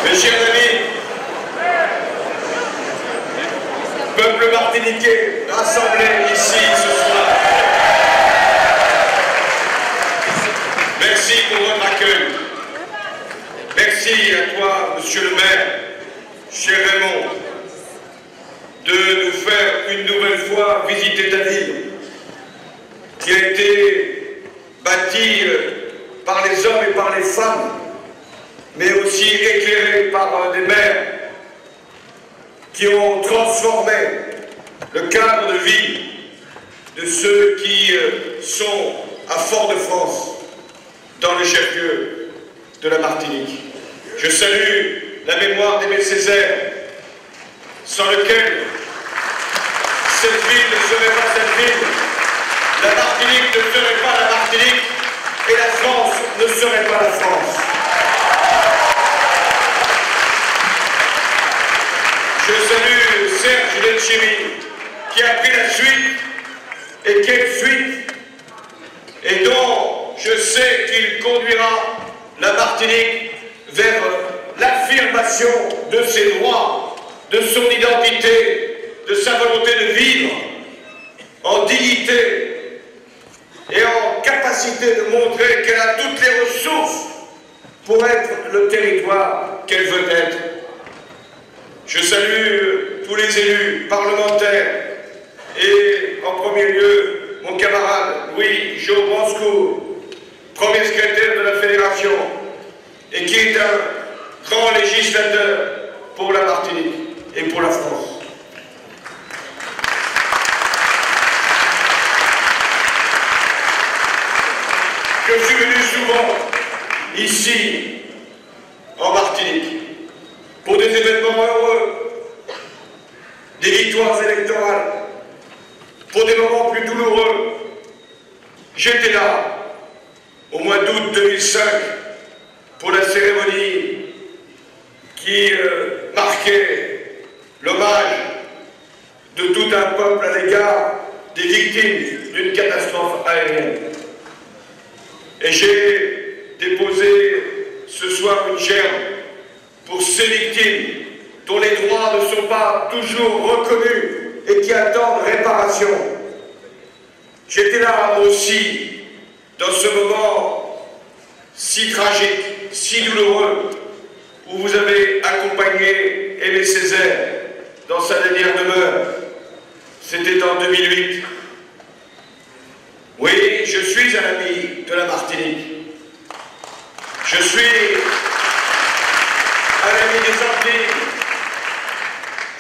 Mes chers amis, peuple martiniquais rassemblé ici ce soir, merci pour votre accueil. Merci à toi, monsieur le maire, cher Raymond, de nous faire une nouvelle fois visiter ta ville, qui a été bâtie par les hommes et par les femmes, mais aussi éclairée par des maires qui ont transformé le cadre de vie de ceux qui sont à Fort-de-France, dans le chef-lieu de la Martinique. Je salue la mémoire d'Aimé Césaire, sans lequel cette ville ne serait pas cette ville, la Martinique ne serait pas la Martinique, et la France ne serait pas la France. Je salue Serge Letchimy, qui a pris la suite, et quelle suite, et dont je sais qu'il conduira la Martinique vers l'affirmation de ses droits, de son identité, de sa volonté de vivre en dignité et en capacité de montrer qu'elle a toutes les ressources pour être le territoire qu'elle veut être. Je salue tous les élus parlementaires et en premier lieu mon camarade Louis-Jo Branscourt, premier secrétaire de la Fédération et qui est un grand législateur pour la Martinique et pour la France. Je suis venu souvent ici en Martinique pour des événements heureux, des victoires électorales, pour des moments plus douloureux. J'étais là au mois d'août 2005 pour la cérémonie qui marquait l'hommage de tout un peuple à l'égard des victimes d'une catastrophe aérienne. Et j'ai déposé ce soir une gerbe pour ces victimes dont les droits ne sont pas toujours reconnus et qui attendent réparation. J'étais là aussi dans ce moment si tragique, si douloureux, où vous avez accompagné Aimé Césaire dans sa dernière demeure. C'était en 2008. Oui, je suis un ami de la Martinique. Je suis un ami des Antilles.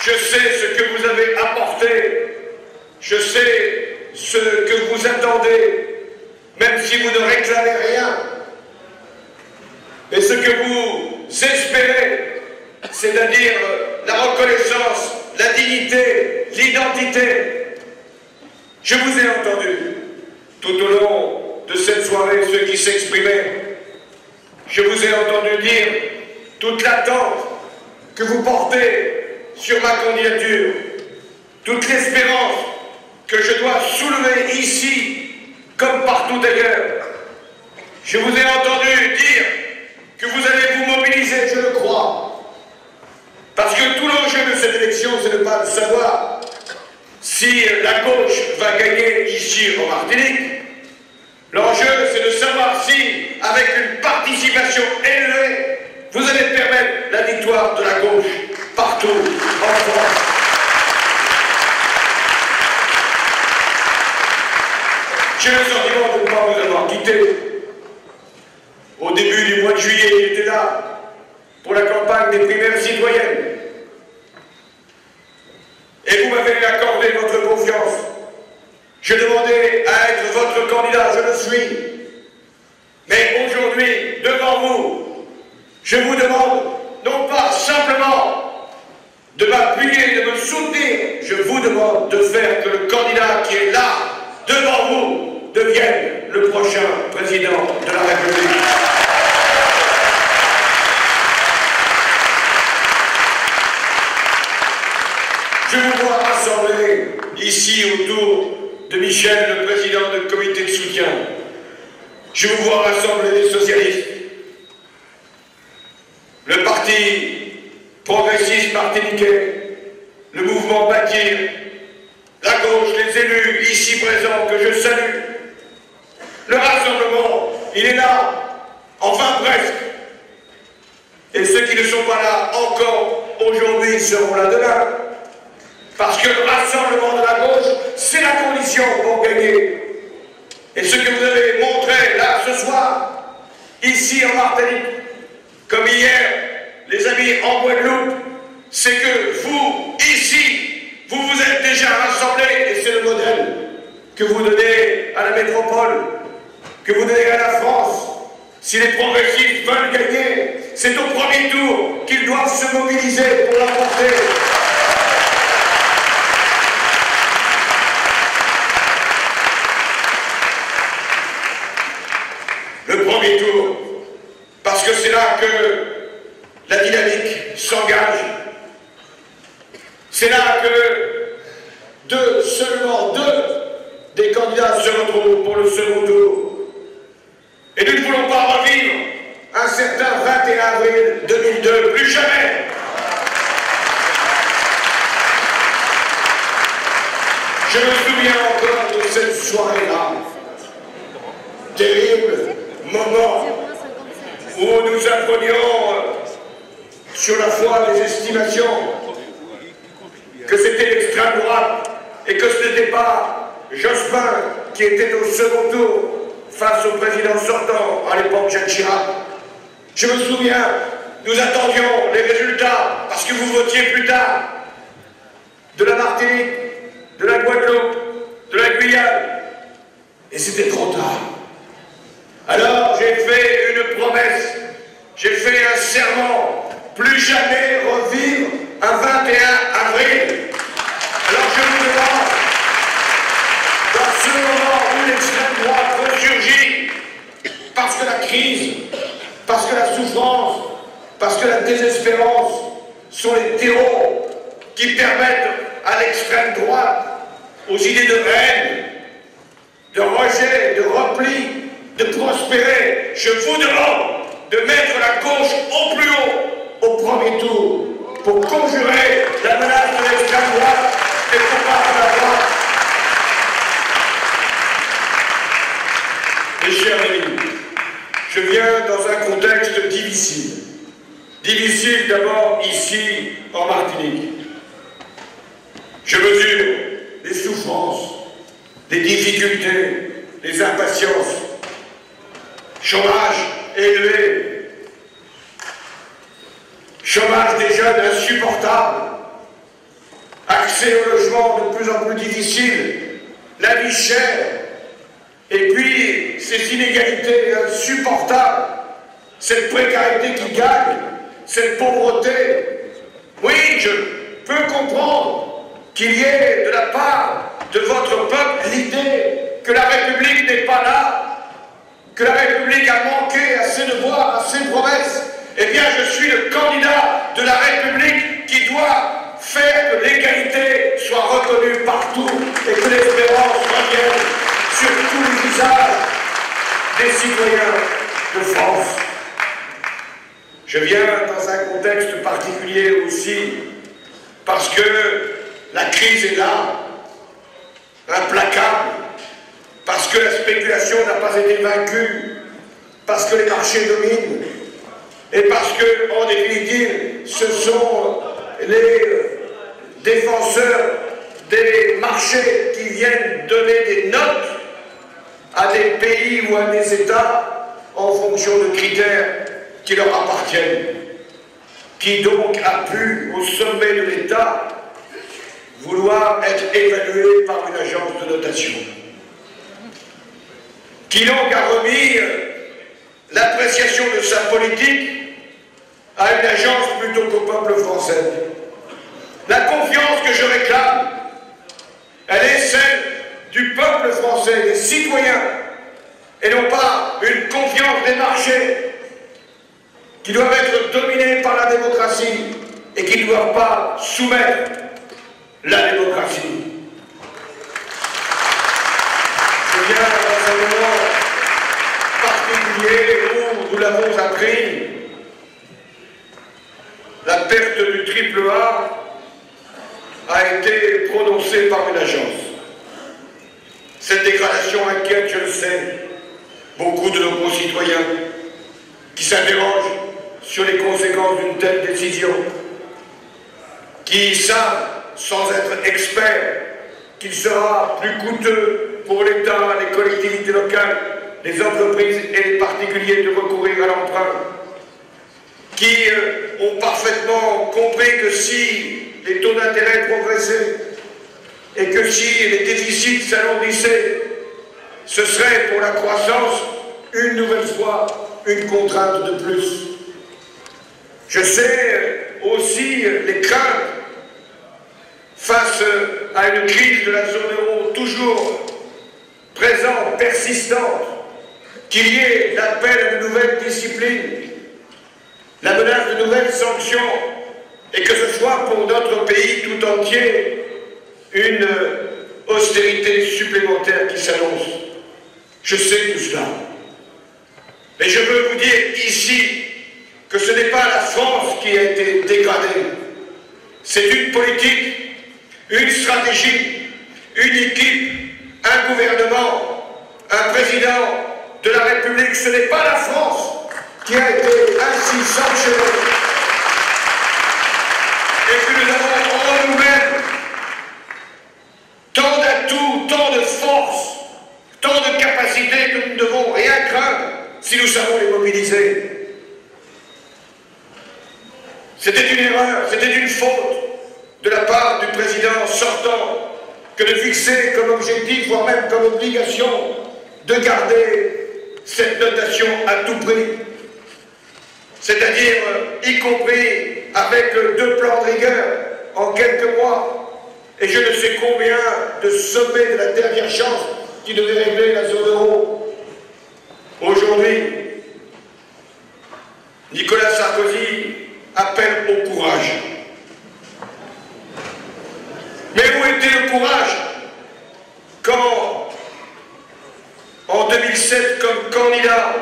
Je sais ce que vous avez apporté. Je sais ce que vous attendez, même si vous ne réclamez rien. Mais ce que vous espérez, c'est-à-dire la reconnaissance, la dignité, l'identité. Je vous ai entendu tout au long de cette soirée, ceux qui s'exprimaient. Je vous ai entendu dire toute l'attente que vous portez sur ma candidature, toute l'espérance que je dois soulever ici, comme partout ailleurs. Je vous ai entendu dire que vous allez vous mobiliser, je le crois. Parce que tout l'enjeu de cette élection, c'est de ne pas savoir si la gauche va gagner ici en Martinique. L'enjeu, c'est de savoir si, avec une participation élevée, vous allez permettre la victoire de la gauche partout en France. J'ai le sentiment de ne pas vous avoir quitté. Au début du mois de juillet, j'étais là pour la campagne des primaires citoyennes. Et vous m'avez accordé votre confiance. Je demandais à être votre candidat, je le suis. Mais aujourd'hui, devant vous, je vous demande non pas simplement de m'appuyer, de me soutenir, je vous demande de faire que le candidat qui est là, devant vous, devienne le prochain président de la République. Je vous vois rassemblés ici autour de Michel, le président du comité de soutien. Je vous vois rassembler les socialistes, le parti progressistes martiniquais, le mouvement Bâtir, la gauche, les élus ici présents que je salue. Le rassemblement, il est là, enfin presque. Et ceux qui ne sont pas là encore aujourd'hui seront là demain. Parce que le rassemblement de la gauche, c'est la condition pour gagner. Et ce que vous avez montré là ce soir, ici en Martinique, comme hier, les amis en Guadeloupe, c'est que vous, ici, vous vous êtes déjà rassemblés, et c'est le modèle que vous donnez à la métropole, que vous donnez à la France. Si les progressistes veulent gagner, c'est au premier tour qu'ils doivent se mobiliser pour l'emporter. Le premier tour, parce que c'est là que la dynamique s'engage. C'est là que seulement deux des candidats se retrouvent pour le second tour. Et nous ne voulons pas revivre un certain 21 avril 2002, plus jamais. Je me souviens encore de cette soirée-là, terrible moment où nous apprenions sur la foi des estimations que c'était l'extrême droite et que ce n'était pas Jospin qui était au second tour face au président sortant, à l'époque Jacques Chirac. Je me souviens, nous attendions les résultats parce que vous votiez plus tard de la Martinique, de la Guadeloupe, de la Guyane, et c'était trop tard. Alors j'ai fait une promesse, j'ai fait un serment, plus jamais revivre un 21 avril. Alors je vous demande, dans ce moment où l'extrême droite ressurgit, parce que la crise, parce que la souffrance, parce que la désespérance sont les terreaux qui permettent à l'extrême droite, aux idées de haine, de rejet, de repli, de prospérer, je vous demande de mettre la gauche au plus haut, au premier tour, pour conjurer la menace de l'extrême droite et pour battre la droite. Mes chers amis, je viens dans un contexte difficile. Difficile d'abord ici en Martinique. Je mesure les souffrances, les difficultés, les impatiences. Chômage élevé, chômage des jeunes insupportable, accès au logement de plus en plus difficile, la vie chère, et puis ces inégalités insupportables, cette précarité qui gagne, cette pauvreté. Oui, je peux comprendre qu'il y ait de la part de votre peuple l'idée que la République n'est pas là, que la République a manqué à ses devoirs, à ses promesses. Eh bien, je suis le candidat de la République qui doit faire que l'égalité soit reconnue partout et que l'espérance revienne sur tous les visages des citoyens de France. Je viens dans un contexte particulier aussi, parce que la crise est là, implacable, parce que la spéculation n'a pas été vaincue, parce que les marchés dominent, et parce que, en définitive, ce sont les défenseurs des marchés qui viennent donner des notes à des pays ou à des États en fonction de critères qui leur appartiennent. Qui donc a pu, au sommet de l'État, vouloir être évalué par une agence de notation? Qui donc a remis l'appréciation de sa politique à une agence plutôt qu'au peuple français? La confiance que je réclame, elle est celle du peuple français, des citoyens, et non pas une confiance des marchés qui doivent être dominés par la démocratie et qui ne doivent pas soumettre la démocratie. Je viens dans un moment particulier où nous l'avons appris, la perte du triple A été prononcé par une agence. Cette dégradation inquiète, je le sais, beaucoup de nos concitoyens qui s'interrogent sur les conséquences d'une telle décision, qui savent, sans être experts, qu'il sera plus coûteux pour l'État, les collectivités locales, les entreprises et les particuliers de recourir à l'emprunt, qui ont parfaitement compris que si les taux d'intérêt progressaient et que si les déficits s'alourdissaient, ce serait pour la croissance une nouvelle fois une contrainte de plus. Je sais aussi les craintes face à une crise de la zone euro toujours présente, persistante, qu'il y ait l'appel à de nouvelles disciplines, la menace de nouvelles sanctions, et que ce soit pour notre pays tout entier une austérité supplémentaire qui s'annonce. Je sais tout cela. Mais je veux vous dire ici que ce n'est pas la France qui a été dégradée. C'est une politique, une stratégie, une équipe, un gouvernement, un président de la République. Ce n'est pas la France qui a été ainsi sanctionnée. Et que nous avons en nous-mêmes tant d'atouts, tant de force, tant de capacités que nous ne devons rien craindre si nous savons les mobiliser. C'était une erreur, c'était une faute de la part du président sortant que de fixer comme objectif, voire même comme obligation, de garder cette notation à tout prix. C'est-à-dire, y compris avec 2 plans de rigueur en quelques mois, et je ne sais combien de sommets de la dernière chance qui devaient régler la zone euro. Aujourd'hui, Nicolas Sarkozy appelle au courage. Mais où était le courage quand, en 2007, comme candidat,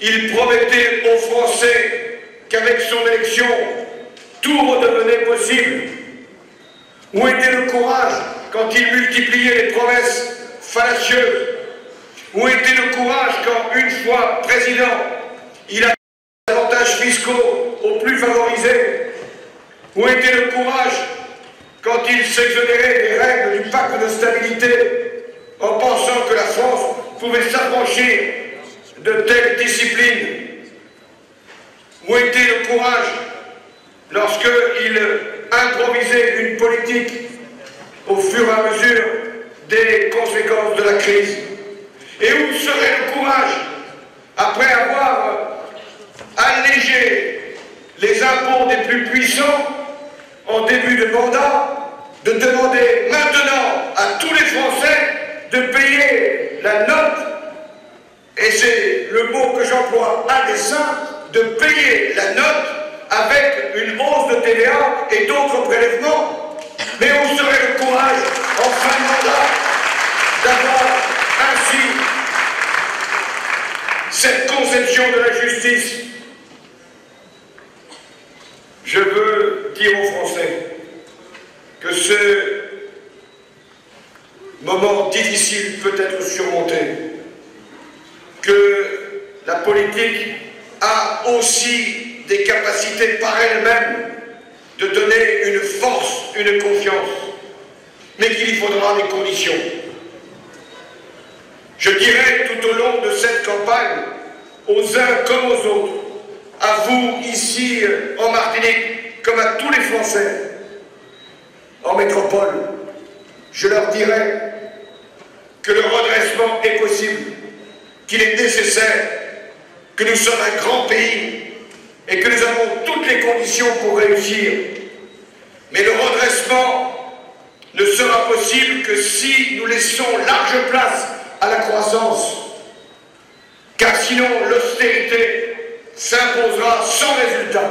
il promettait aux Français qu'avec son élection, tout redevenait possible? Où était le courage quand il multipliait les promesses fallacieuses? Où était le courage quand, une fois président, il a des avantages fiscaux aux plus favorisés? Où était le courage quand il s'exonérait des règles du pacte de stabilité en pensant que la France pouvait s'affranchir de telles disciplines? Où était le courage lorsqu'il improvisait une politique au fur et à mesure des conséquences de la crise? Et où serait le courage, après avoir allégé les impôts des plus puissants en début de mandat, de demander maintenant à tous les Français de payer la note, et c'est le mot que j'emploie à dessein, de payer la note avec une hausse de TVA et d'autres prélèvements? Mais où serait le courage en fin de mandat d'avoir ainsi cette conception de la justice? Je veux dire aux Français que ce moment difficile peut être surmonté, que la politique a aussi des capacités par elle-même de donner une force, une confiance, mais qu'il y faudra des conditions. Je dirais tout au long de cette campagne, aux uns comme aux autres, à vous ici en Martinique, comme à tous les Français en métropole, je leur dirai que le redressement est possible, qu'il est nécessaire, que nous sommes un grand pays et que nous avons toutes les conditions pour réussir. Mais le redressement ne sera possible que si nous laissons large place à la croissance, car sinon l'austérité s'imposera sans résultat.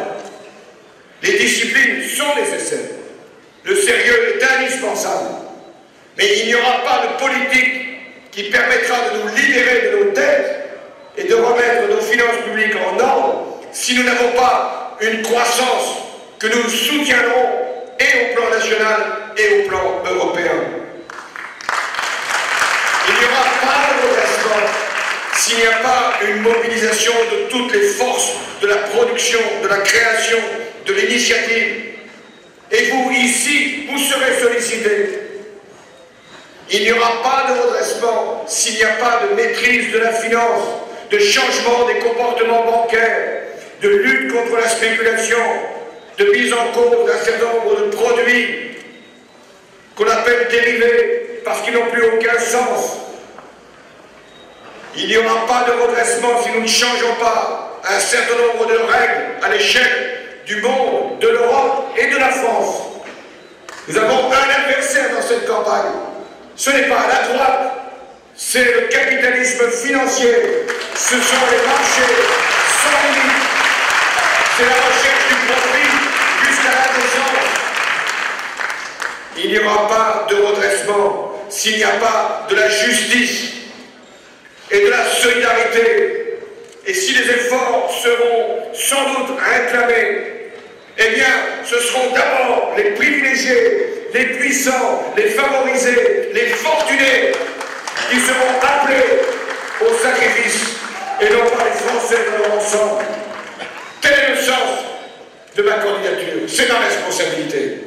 Les disciplines sont nécessaires, le sérieux est indispensable, mais il n'y aura pas de politique qui permettra de nous libérer de nos dettes et de remettre nos finances publiques en ordre si nous n'avons pas une croissance que nous soutiendrons et au plan national et au plan européen. Il n'y aura pas de redressement s'il n'y a pas une mobilisation de toutes les forces de la production, de la création, de l'initiative. Et vous, ici, vous serez sollicités. Il n'y aura pas de redressement s'il n'y a pas de maîtrise de la finance, de changement des comportements bancaires, de lutte contre la spéculation, de mise en cause d'un certain nombre de produits qu'on appelle dérivés parce qu'ils n'ont plus aucun sens. Il n'y aura pas de redressement si nous ne changeons pas un certain nombre de règles à l'échelle du monde, de l'Europe et de la France. Nous avons un adversaire dans cette campagne. Ce n'est pas la droite, c'est le capitalisme financier. Ce sont les marchés sans limite. C'est la recherche du profit jusqu'à la décence. Il n'y aura pas de redressement s'il n'y a pas de la justice et de la solidarité. Et si les efforts seront sans doute réclamés, eh bien, ce seront d'abord les privilégiés, les puissants, les favorisés, les fortunés qui seront appelés au sacrifice et non pas les Français dans leur ensemble. Tel est le sens de ma candidature. C'est ma responsabilité.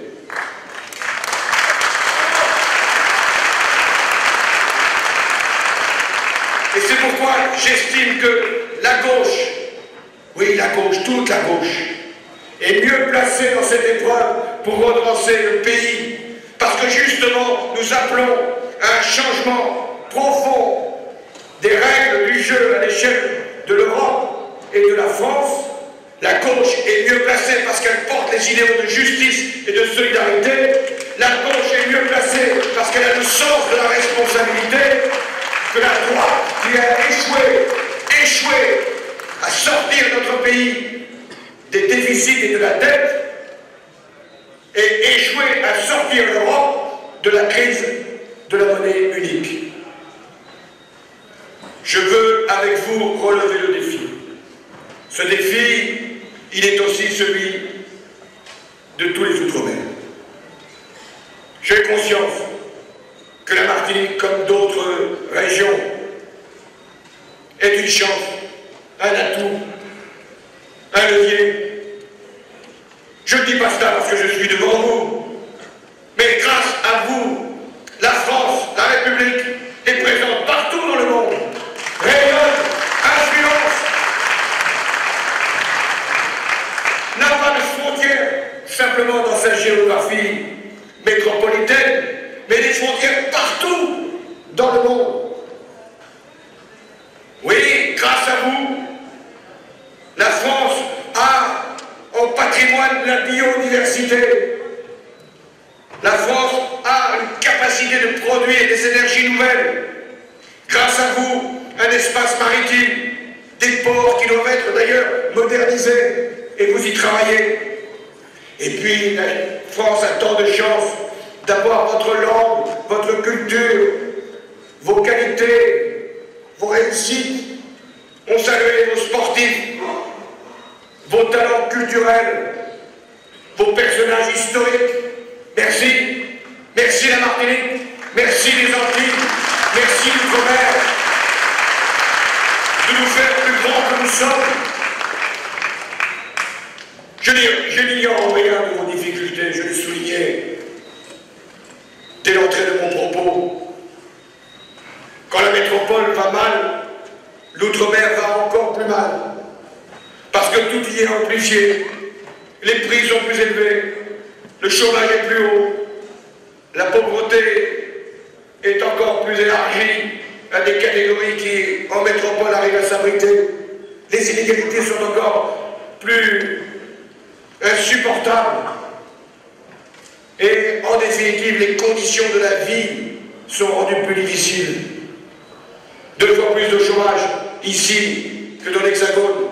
Et c'est pourquoi j'estime que la gauche, oui la gauche, toute la gauche, est mieux placée dans cette épreuve pour redresser le pays. Parce que justement, nous appelons à un changement profond des règles du jeu à l'échelle de l'Europe et de la France. La gauche est mieux placée parce qu'elle porte les idéaux de justice et de solidarité. La gauche est mieux placée parce qu'elle a le sens de la responsabilité que la droite qui a échoué à sortir notre pays des déficits et de la dette et échoué à sortir l'Europe de la crise de la monnaie unique. Je veux avec vous relever le défi. Ce défi, il est aussi celui de tous les Outre-mer. J'ai conscience que la Martinique, comme d'autres régions, est une chance, un atout, un levier. Je ne dis pas cela parce que je suis devant vous, mais grâce à vous, la France, la République, est présente partout dans le monde, rayonne, influence, n'a pas de frontières simplement dans sa géographie métropolitaine, mais des frontières partout dans le monde. Oui, grâce à vous, la France a au patrimoine de la biodiversité. La France a une capacité de produire des énergies nouvelles. Grâce à vous, un espace maritime, des ports qui doivent être d'ailleurs modernisés, et vous y travaillez. Et puis, la France a tant de chance d'avoir votre langue, votre culture, vos qualités, vos réussites. On salue vos sportifs, vos talents culturels, vos personnages historiques. Merci. Merci la Martinique. Merci les Antilles. Merci l'Outre-mer de nous faire plus grands que nous sommes. Je n'ignore rien de vos difficultés, je l'ai souligné dès l'entrée de mon propos. Quand la métropole va mal, l'Outre-mer va encore plus mal. Parce que tout y est amplifié, les prix sont plus élevés, le chômage est plus haut, la pauvreté est encore plus élargie à des catégories qui, en métropole, arrivent à s'abriter. Les inégalités sont encore plus insupportables. Et en définitive, les conditions de la vie sont rendues plus difficiles. 2 fois plus de chômage ici que dans l'Hexagone.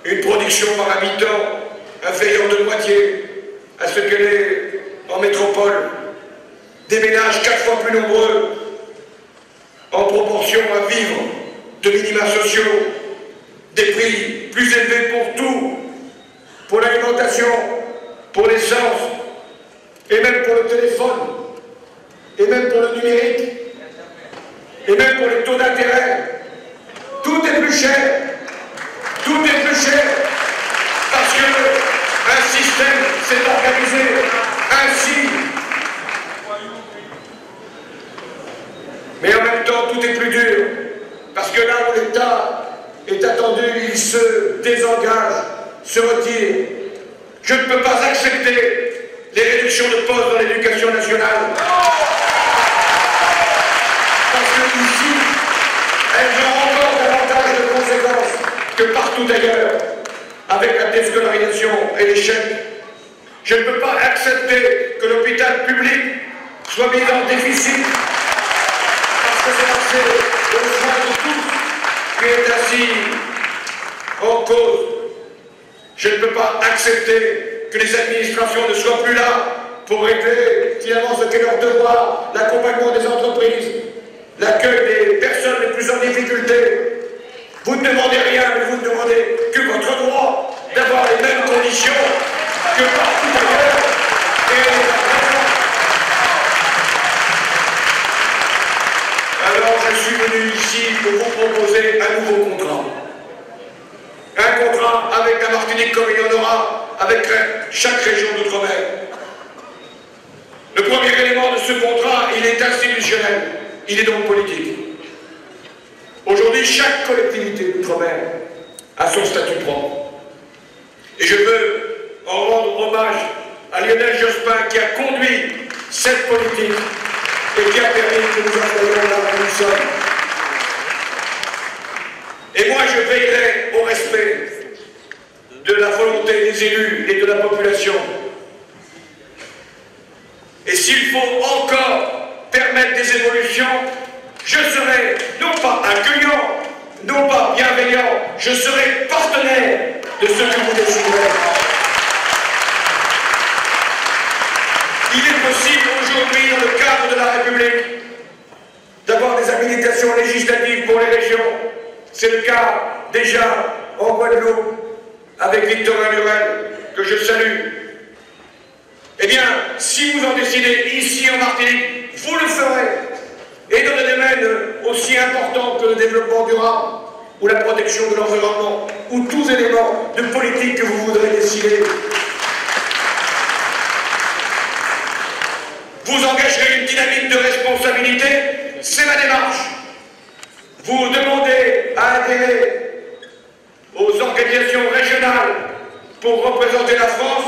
Une production par habitant inférieure de moitié à ce qu'elle est en métropole. Des ménages 4 fois plus nombreux en proportion à vivre de minima sociaux. Des prix plus élevés pour tout, pour l'alimentation, pour l'essence, et même pour le téléphone, et même pour le numérique, et même pour les taux d'intérêt. Tout est plus cher. Tout est plus cher. Parce qu'un système s'est organisé ainsi. Mais en même temps, tout est plus dur. Parce que là où l'État est attendu, il se désengage, se retire. Je ne peux pas accepter les réductions de postes dans l'éducation nationale. Parce que ici, elles ont encore davantage de conséquences que partout ailleurs, avec la déscolarisation et l'échec. Je ne peux pas accepter que l'hôpital public soit mis en déficit, parce que c'est l'accès aux soins de tous qui est ainsi en cause. Je ne peux pas accepter que les administrations ne soient plus là pour régler finalement ce qu'est leur devoir, l'accompagnement des entreprises, l'accueil des personnes les plus en difficulté. Vous ne demandez rien, mais vous ne demandez que votre droit d'avoir les mêmes conditions que partout ailleurs. Alors je suis venu ici pour vous proposer un nouveau contrat. Un contrat avec la Martinique comme il y en aura avec chaque région d'outre-mer. Le premier élément de ce contrat, il est institutionnel, il est donc politique. Aujourd'hui, chaque collectivité d'outre-mer a son statut propre. Et je veux en rendre hommage à Lionel Jospin qui a conduit cette politique et qui a permis que nous soyons là où nous sommes. Et moi, je veillerai au respect de la volonté des élus et de la population. Et s'il faut encore permettre des évolutions, je serai non pas accueillant, non pas bienveillant, je serai partenaire de ce que vous déciderez. Il est possible aujourd'hui, dans le cadre de la République, d'avoir des habilitations législatives pour les régions. C'est le cas déjà en Guadeloupe, avec Victorin Lurel, que je salue. Eh bien, si vous en décidez ici en Martinique, vous le ferez. Et dans des domaines aussi importants que le développement durable, ou la protection de l'environnement, ou tous éléments de politique que vous voudrez décider. Vous engagerez une dynamique de responsabilité, c'est ma démarche. Vous demandez à adhérer aux organisations régionales pour représenter la France,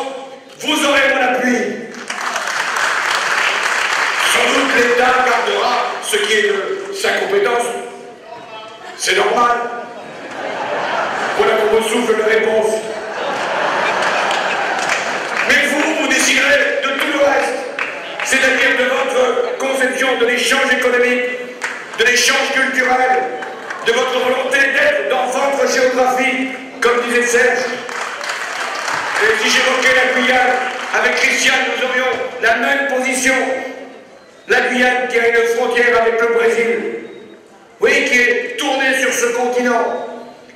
vous aurez mon appui. Sans doute l'État gardera ce qui est de sa compétence. C'est normal. Voilà qu'on me souffle de réponse. Mais vous déciderez de tout le reste. C'est-à-dire de votre conception de l'échange économique, de l'échange culturel, de votre volonté d'être dans votre géographie, comme disait Serge. Et si j'évoquais la Guyane, avec Christiane, nous aurions la même position. La Guyane qui a une frontière avec le Brésil, oui, qui est tournée sur ce continent.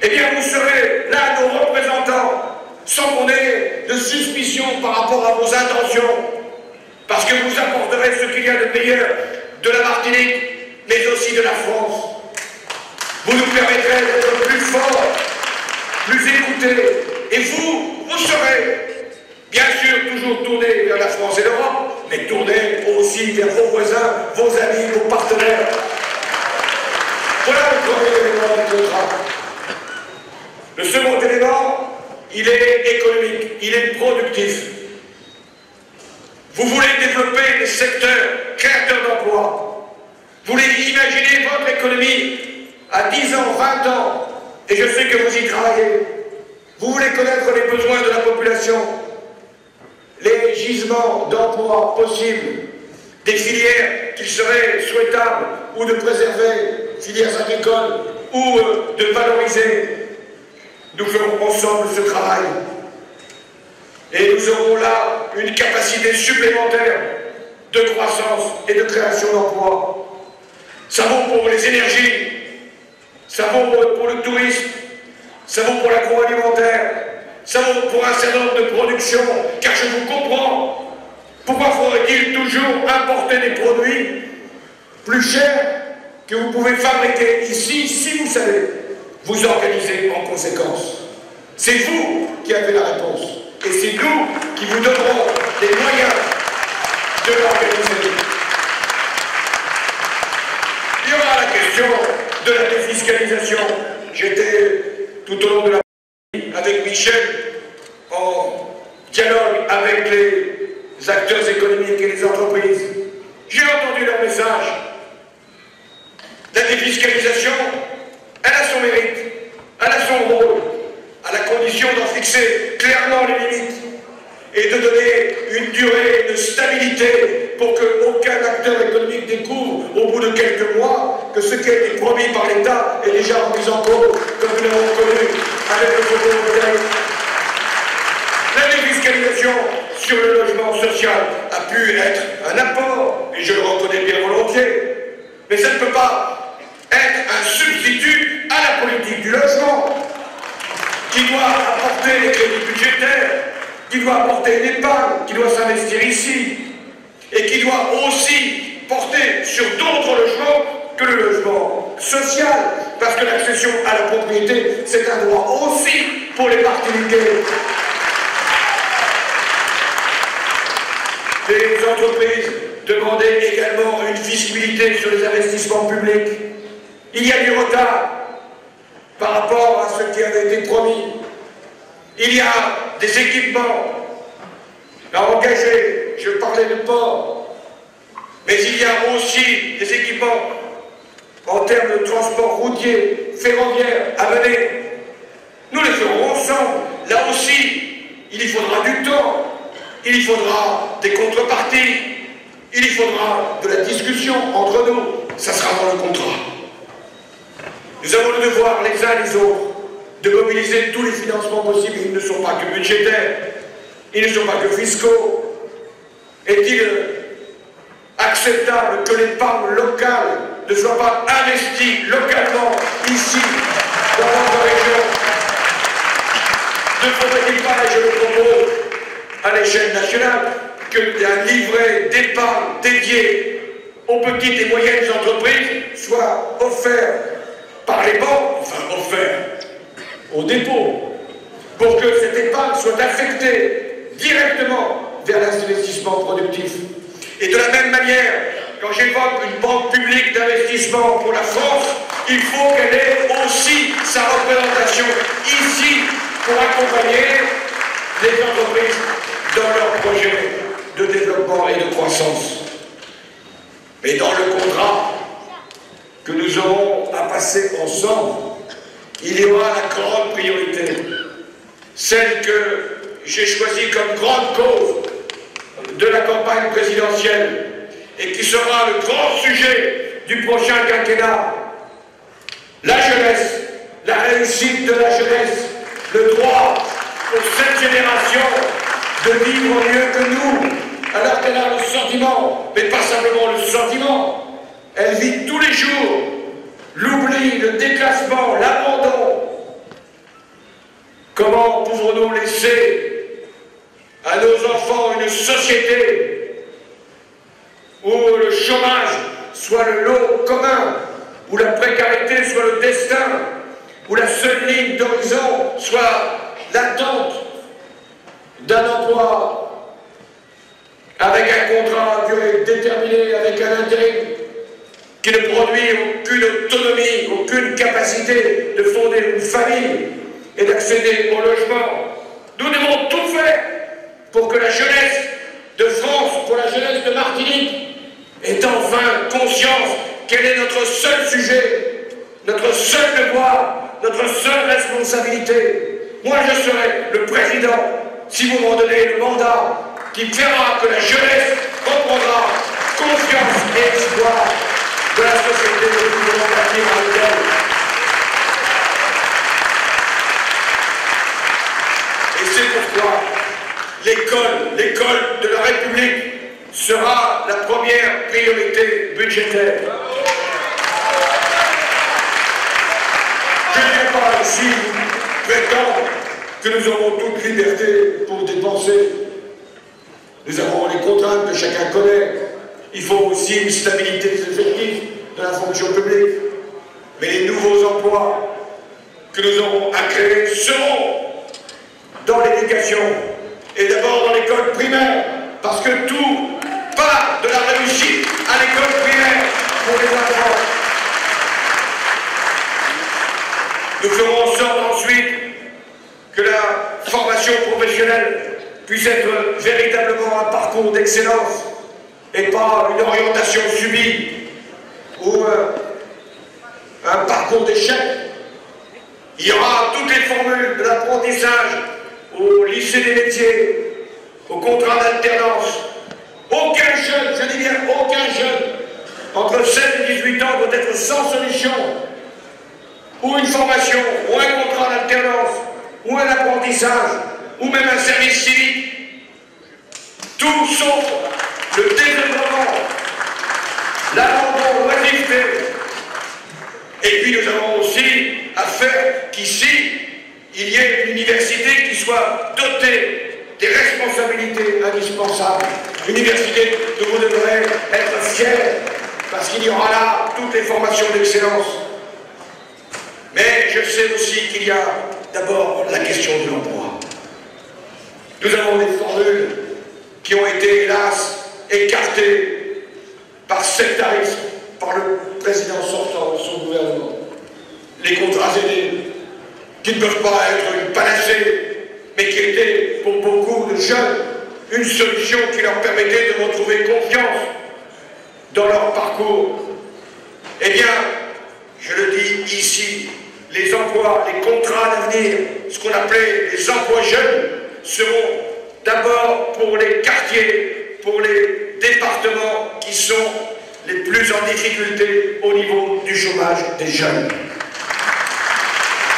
Eh bien, vous serez là nos représentants, sans qu'on ait de suspicion par rapport à vos intentions, parce que vous apporterez ce qu'il y a de meilleur de la Martinique, mais aussi de la France. Vous nous permettrez d'être plus forts, plus écoutés, et vous serez, bien sûr, toujours tournés vers la France et l'Europe, mais tournés aussi vers vos voisins, vos amis, vos partenaires. Voilà le premier élément du contrat. Le second élément, il est économique, il est productif. Vous voulez développer des secteurs créateurs d'emplois. Vous voulez imaginer votre économie à 10 ans, 20 ans, et je sais que vous y travaillez. Vous voulez connaître les besoins de la population, les gisements d'emplois possibles, des filières qu'il serait souhaitable ou de préserver, filières agricoles, ou de valoriser. Nous ferons ensemble ce travail. Et nous aurons là une capacité supplémentaire de croissance et de création d'emplois. Ça vaut pour les énergies, ça vaut pour le tourisme, ça vaut pour l'agroalimentaire, ça vaut pour un certain nombre de productions, car je vous comprends. Pourquoi faudrait-il toujours importer des produits plus chers que vous pouvez fabriquer ici, si vous savez vous organiser en conséquence? C'est vous qui avez la réponse. Et c'est nous qui vous donnerons les moyens de l'organiser. Il y aura la question de la défiscalisation. J'étais tout au long de la avec Michel en dialogue avec les acteurs économiques et les entreprises. J'ai entendu leur message. La défiscalisation, elle a son mérite, elle a son rôle, à la condition d'en fixer clairement les limites et de donner une durée, une stabilité pour qu'aucun acteur économique découvre au bout de quelques mois que ce qui a été promis par l'État est déjà remis en cause, comme nous l'avons connu avec le photovoltaïque. La défiscalisation sur le logement social a pu être un apport, et je le reconnais bien volontiers, mais ça ne peut pas être un substitut à la politique du logement, qui doit apporter les crédits budgétaires, qui doit apporter une épargne, qui doit s'investir ici, et qui doit aussi porter sur d'autres logements que le logement social, parce que l'accession à la propriété, c'est un droit aussi pour les particuliers. Les entreprises demandaient également une visibilité sur les investissements publics. Il y a du retard par rapport à ce qui avait été promis. Il y a des équipements à engager. Je parlais de port, mais il y a aussi des équipements en termes de transport routier, ferroviaire à mener. Nous les ferons ensemble. Là aussi, il y faudra du temps. Il y faudra des contreparties, il y faudra de la discussion entre nous, ça sera dans le contrat. Nous avons le devoir, les uns les autres, de mobiliser tous les financements possibles. Ils ne sont pas que budgétaires, ils ne sont pas que fiscaux. Est-il acceptable que l'épargne locale ne soit pas investie localement, ici, dans notre région? Ne faudrait-il pas, et je le propose, à l'échelle nationale, qu'un livret d'épargne dédié aux petites et moyennes entreprises soit offert par les banques, enfin offert au dépôt, pour que cette épargne soit affectée directement vers l'investissement productif. Et de la même manière, quand j'évoque une banque publique d'investissement pour la France, il faut qu'elle ait aussi sa représentation ici pour accompagner les entreprises dans leurs projets de développement et de croissance. Mais dans le contrat que nous aurons à passer ensemble, il y aura la grande priorité, celle que j'ai choisie comme grande cause de la campagne présidentielle et qui sera le grand sujet du prochain quinquennat. La jeunesse, la réussite de la jeunesse, le droit pour cette génération de vivre mieux que nous, alors qu'elle a le sentiment, mais pas simplement le sentiment, elle vit tous les jours l'oubli, le déclassement, l'abandon. Comment pouvons-nous laisser à nos enfants une société où le chômage soit le lot commun, où la précarité soit le destin, où la seule ligne d'horizon soit l'attente d'un emploi avec un contrat à durée déterminée, avec un intérim qui ne produit aucune autonomie, aucune capacité de fonder une famille et d'accéder au logement. Nous devons tout faire pour que la jeunesse de France, pour la jeunesse de Martinique, ait enfin conscience quel est notre seul sujet, notre seul devoir, notre seule responsabilité. Moi, je serai le président si vous me donnez le mandat qui fera que la jeunesse reprendra confiance et espoir de la société que nous voulons bâtir avec elle. Et c'est pourquoi l'école de la République sera la première priorité budgétaire. Je ne vais pas ici prétendre que nous aurons toute liberté pour dépenser. Nous avons les contraintes que chacun connaît. Il faut aussi une stabilité des effectifs de la fonction publique. Mais les nouveaux emplois que nous aurons à créer seront dans l'éducation et d'abord dans l'école primaire, parce que tout part de la réussite à l'école primaire pour les enfants. Nous ferons en sorte ensuite que la formation professionnelle puisse être véritablement un parcours d'excellence et pas une orientation subie ou un parcours d'échec. Il y aura toutes les formules de l'apprentissage au lycée des métiers, au contrat d'alternance. Aucun jeune, je dis bien aucun jeune, entre 16 et 18 ans doit être sans solution, ou une formation, ou un contrat d'alternance, ou un apprentissage, ou même un service civique. Tout sauf le désœuvrement, l'abandon, l'oisiveté. Et puis nous avons aussi à faire qu'ici, il y ait une université qui soit dotée des responsabilités indispensables. Une université dont vous devrez être fiers, parce qu'il y aura là toutes les formations d'excellence. Mais je sais aussi qu'il y a d'abord la question de l'emploi. Nous avons des formules qui ont été, hélas, écartées par sectarisme, par le président sortant de son gouvernement. Les contrats aidés, qui ne peuvent pas être une panacée, mais qui étaient pour beaucoup de jeunes une solution qui leur permettait de retrouver confiance dans leur parcours. Eh bien, je le dis ici, les emplois, les contrats d'avenir, ce qu'on appelait les emplois jeunes, seront d'abord pour les quartiers, pour les départements qui sont les plus en difficulté au niveau du chômage des jeunes.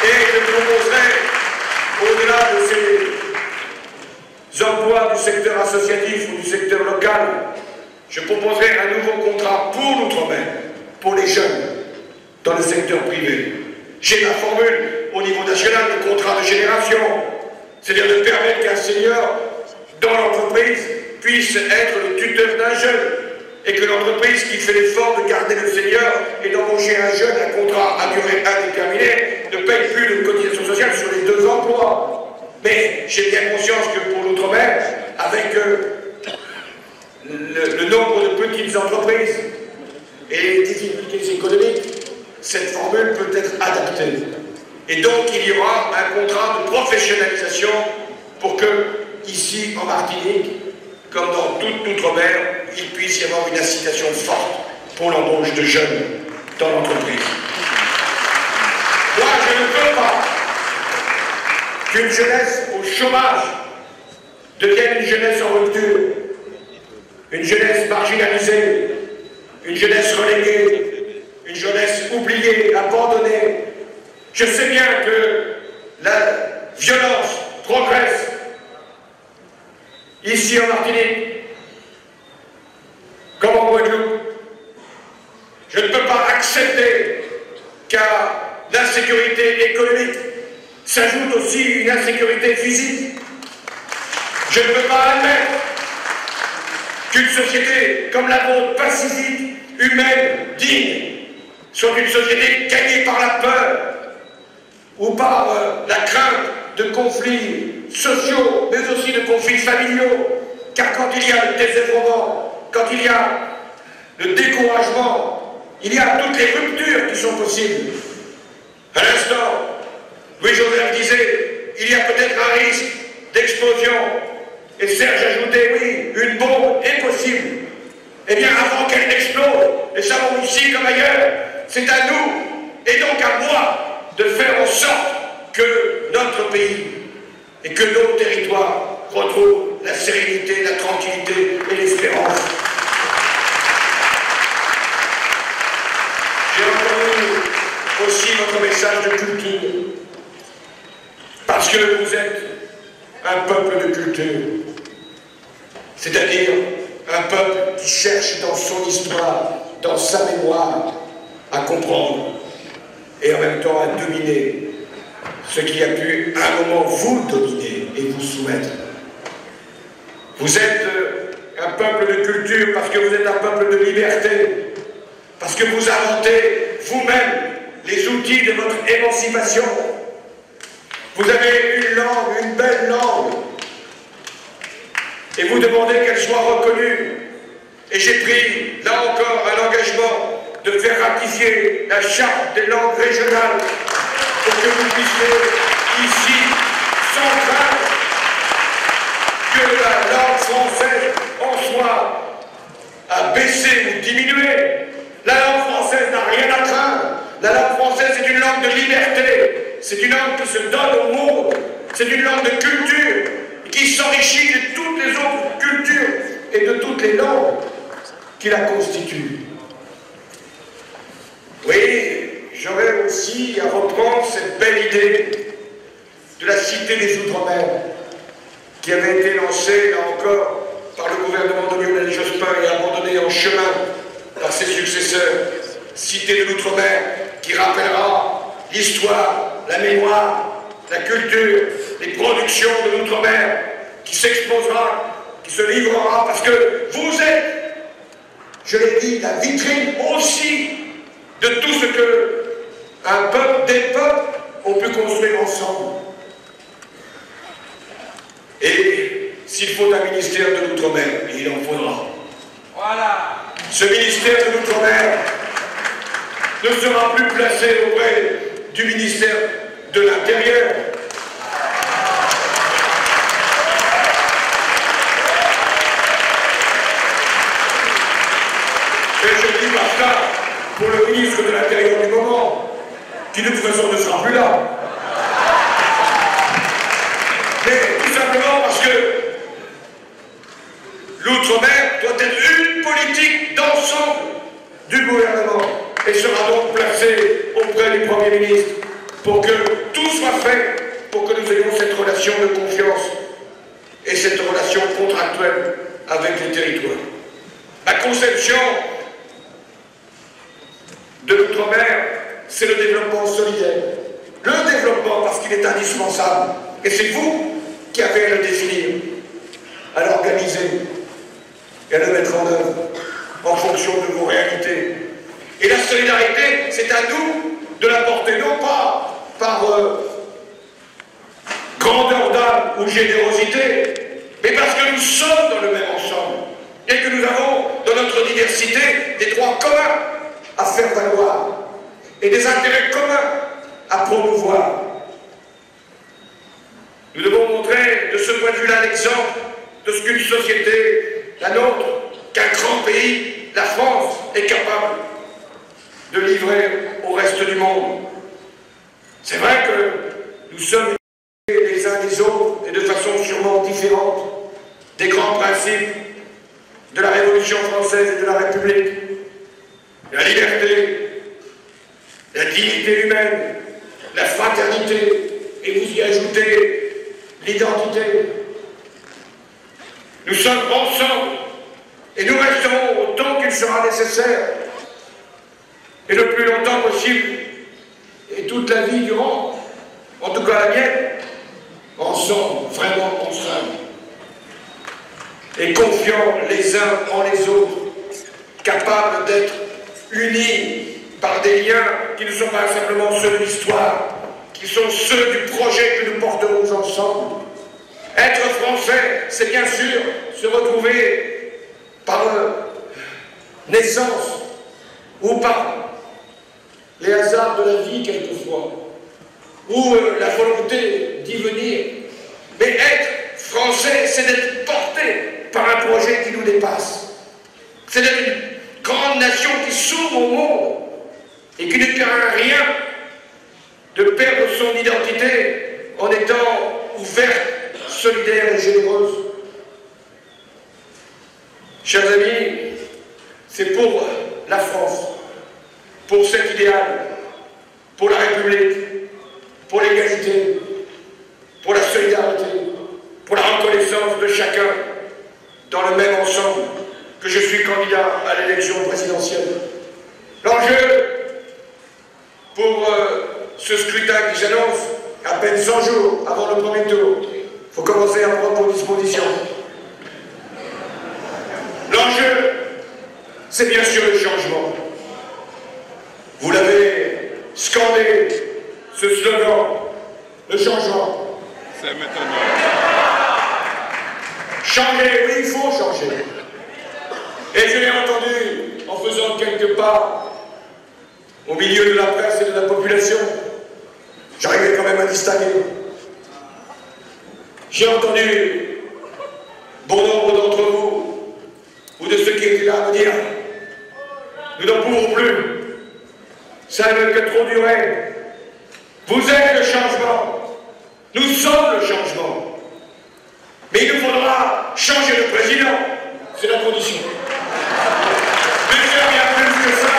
Et je proposerai, au-delà de ces emplois du secteur associatif ou du secteur local, je proposerai un nouveau contrat pour l'outre-mer, pour les jeunes, dans le secteur privé. J'ai la formule au niveau national de contrat de génération, c'est-à-dire de permettre qu'un senior dans l'entreprise puisse être le tuteur d'un jeune et que l'entreprise qui fait l'effort de garder le senior et d'embaucher un jeune à contrat à durée indéterminée ne paye plus de cotisation sociale sur les 2 emplois. Mais j'ai bien conscience que pour l'outre-mer, avec le nombre de petites entreprises et les difficultés économiques, cette formule peut être adaptée. Et donc il y aura un contrat de professionnalisation pour que, ici en Martinique, comme dans toute l'outre-mer, il puisse y avoir une incitation forte pour l'embauche de jeunes dans l'entreprise. Moi, je ne veux pas qu'une jeunesse au chômage devienne une jeunesse en rupture, une jeunesse marginalisée, une jeunesse reléguée, une jeunesse oubliée, abandonnée. Je sais bien que la violence progresse ici en Martinique, comme en Guadeloupe. Je ne peux pas accepter qu'à l'insécurité économique s'ajoute aussi une insécurité physique. Je ne peux pas admettre qu'une société comme la vôtre, pacifique, humaine, digne, soit une société gagnée par la peur ou par la crainte de conflits sociaux, mais aussi de conflits familiaux. Car quand il y a le désœuvrement, quand il y a le découragement, il y a toutes les ruptures qui sont possibles. À l'instant, Louis-Joseph disait, il y a peut-être un risque d'explosion. Et Serge ajoutait, oui, une bombe est possible. Eh bien, avant qu'elle n'explose, et ça va ici comme ailleurs, c'est à nous, et donc à moi, de faire en sorte que notre pays et que nos territoires retrouvent la sérénité, la tranquillité et l'espérance. J'ai entendu aussi votre message de culture, parce que vous êtes un peuple de culture, c'est-à-dire un peuple qui cherche dans son histoire, dans sa mémoire, à comprendre et en même temps à dominer ce qui a pu à un moment vous dominer et vous soumettre. Vous êtes un peuple de culture parce que vous êtes un peuple de liberté, parce que vous inventez vous-même les outils de votre émancipation. Vous avez une langue, une belle langue, et vous demandez qu'elle soit reconnue. Et j'ai pris, là encore, un engagement de faire ratifier la charte des langues régionales pour que vous puissiez, ici, sans crainte, que la langue française en soit à baisser ou diminuer. La langue française n'a rien à craindre. La langue française est une langue de liberté. C'est une langue qui se donne au monde. C'est une langue de culture qui s'enrichit de toutes les autres cultures et de toutes les langues qui la constituent. Oui, j'aurais aussi à reprendre cette belle idée de la Cité des Outre-mer qui avait été lancée, là encore, par le gouvernement de Lionel Jospin et abandonnée en chemin par ses successeurs. Cité de l'Outre-mer qui rappellera l'histoire, la mémoire, la culture, les productions de l'Outre-mer, qui s'exposera, qui se livrera, parce que vous êtes, je l'ai dit, la vitrine aussi de tout ce que un peuple, des peuples ont pu construire ensemble. Et s'il faut un ministère de l'Outre-mer, il en faudra. Voilà. Ce ministère de l'Outre-mer ne sera plus placé auprès du ministère de l'Intérieur. Et je dis pas ça pour le ministre de l'Intérieur du moment, qui de toute façon ne sera plus là. Mais tout simplement parce que l'Outre-mer doit être une politique d'ensemble du gouvernement et sera donc placé auprès du Premier ministre pour que tout soit fait pour que nous ayons cette relation de confiance et cette relation contractuelle avec les territoires. La conception de l'Outre-mer, c'est le développement solidaire. Le développement parce qu'il est indispensable. Et c'est vous qui avez à le définir, à l'organiser et à le mettre en œuvre en fonction de vos réalités. Et la solidarité, c'est à nous de la porter, non pas par grandeur d'âme ou générosité, mais parce que nous sommes dans le même ensemble et que nous avons dans notre diversité des droits communs à faire valoir et des intérêts communs à promouvoir. Nous devons montrer de ce point de vue-là l'exemple de ce qu'une société, la nôtre, qu'un grand pays, la France, est capable de livrer au reste du monde. C'est vrai que nous sommes les uns des autres et de façon sûrement différente des grands principes de la Révolution française et de la République. La liberté, la dignité humaine, la fraternité, et vous y ajoutez l'identité. Nous sommes ensemble et nous resterons autant qu'il sera nécessaire et le plus longtemps possible et toute la vie durant, en tout cas la mienne, ensemble, vraiment ensemble, et confiants les uns en les autres, capables d'être unis par des liens qui ne sont pas simplement ceux de l'histoire, qui sont ceux du projet que nous porterons ensemble. Être français, c'est bien sûr se retrouver par naissance ou par les hasards de la vie quelquefois, ou la volonté d'y venir. Mais être français, c'est d'être porté par un projet qui nous dépasse. C'est d'être une grande nation qui s'ouvre au monde et qui ne craint rien de perdre son identité en étant ouverte, solidaire et généreuse. Chers amis, c'est pour la France, pour cet idéal, pour la République, pour l'égalité, pour la solidarité, pour la reconnaissance de chacun dans le même ensemble que je suis candidat à l'élection présidentielle. L'enjeu pour ce scrutin qui s'annonce, à peine 100 jours avant le premier tour. Il faut commencer à prendre vos dispositions. L'enjeu, c'est bien sûr le changement. Vous l'avez scandé, ce slogan, le changement. C'est maintenant. Changer, oui, il faut changer. Et je l'ai entendu en faisant quelques pas au milieu de la presse et de la population. J'arrivais quand même à distinguer. J'ai entendu bon nombre d'entre vous, ou de ceux qui étaient là, me dire « Nous n'en pouvons plus. Ça ne peut que trop durer. Vous êtes le changement. Nous sommes le changement. Mais il nous faudra changer le président. C'est la condition. Mais faire bien plus que ça.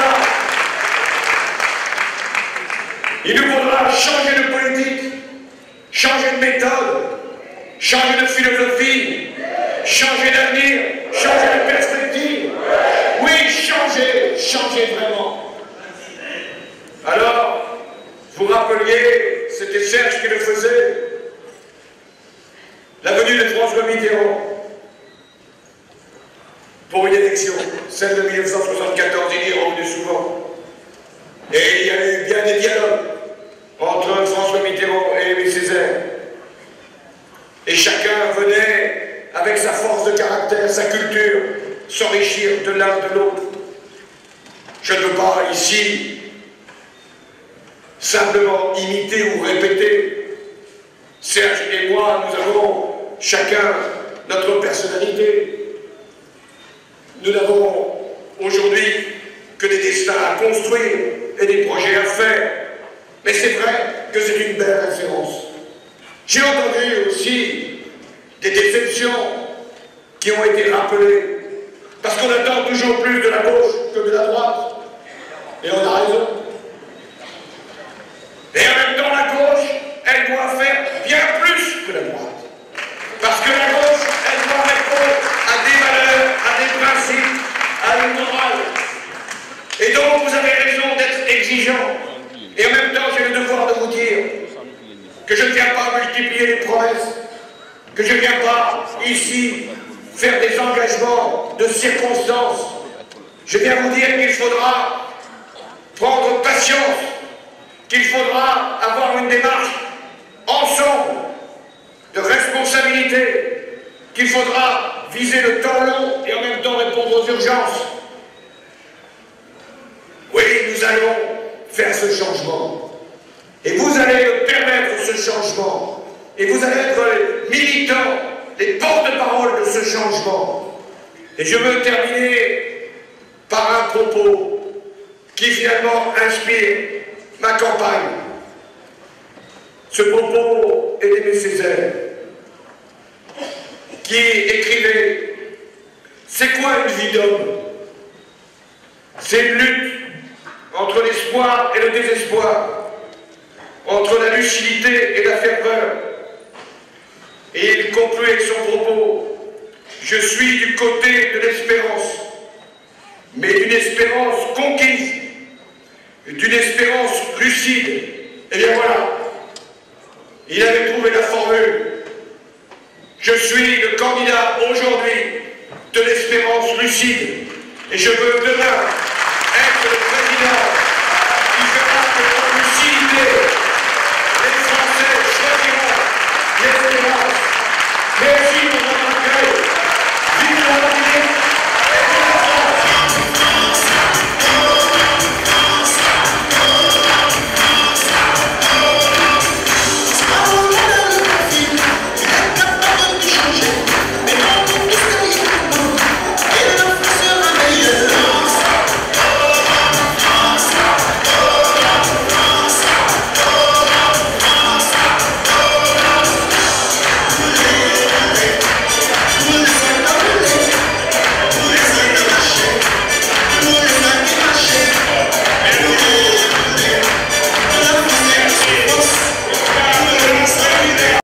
Il nous faudra changer de politique, changer de méthode, changer de philosophie, changer d'avenir, changer de perspective. Oui, changer vraiment. Alors, vous rappeliez, c'était Serge qui le faisait, la venue de François Mitterrand pour une élection, celle de 1974, il y est revenu souvent. Et il y a eu bien des dialogues entre François Mitterrand et Aimé Césaire. Et chacun venait, avec sa force de caractère, sa culture, s'enrichir de l'un de l'autre. Je ne veux pas ici simplement imiter ou répéter. Serge et moi, nous avons chacun notre personnalité. Nous n'avons aujourd'hui que des destins à construire et des projets à faire. Mais c'est vrai que c'est une belle référence. J'ai entendu aussi des déceptions qui ont été rappelées. Parce qu'on attend toujours plus de la gauche que de la droite. Et on a raison. Et en même temps, la gauche, elle doit faire bien plus que la droite. Parce que la gauche, elle doit répondre à des valeurs, à des principes, à une morale. Et donc, vous avez raison d'être exigeant. Et en même temps, j'ai le devoir de vous dire que je ne viens pas multiplier les promesses, que je ne viens pas ici faire des engagements de circonstances. Je viens vous dire qu'il faudra prendre patience, qu'il faudra avoir une démarche ensemble de responsabilité, qu'il faudra viser le temps long et en même temps répondre aux urgences. Oui, nous allons faire ce changement. Et vous allez me permettre ce changement. Et vous allez être les militants, les porte-parole de ce changement. Et je veux terminer par un propos qui finalement inspire ma campagne. Ce propos est d'Aimé Césaire, qui écrivait « C'est quoi une vie d'homme? C'est une lutte entre l'espoir et le désespoir, entre la lucidité et la ferveur. » Et il concluait son propos « Je suis du côté de l'espérance, mais d'une espérance conquise, d'une espérance lucide. » Et bien voilà, il avait trouvé la formule. Je suis le candidat aujourd'hui de l'espérance lucide. Et je veux demain être le président qui fera que dans lucidité, les Français choisiront l'espérance.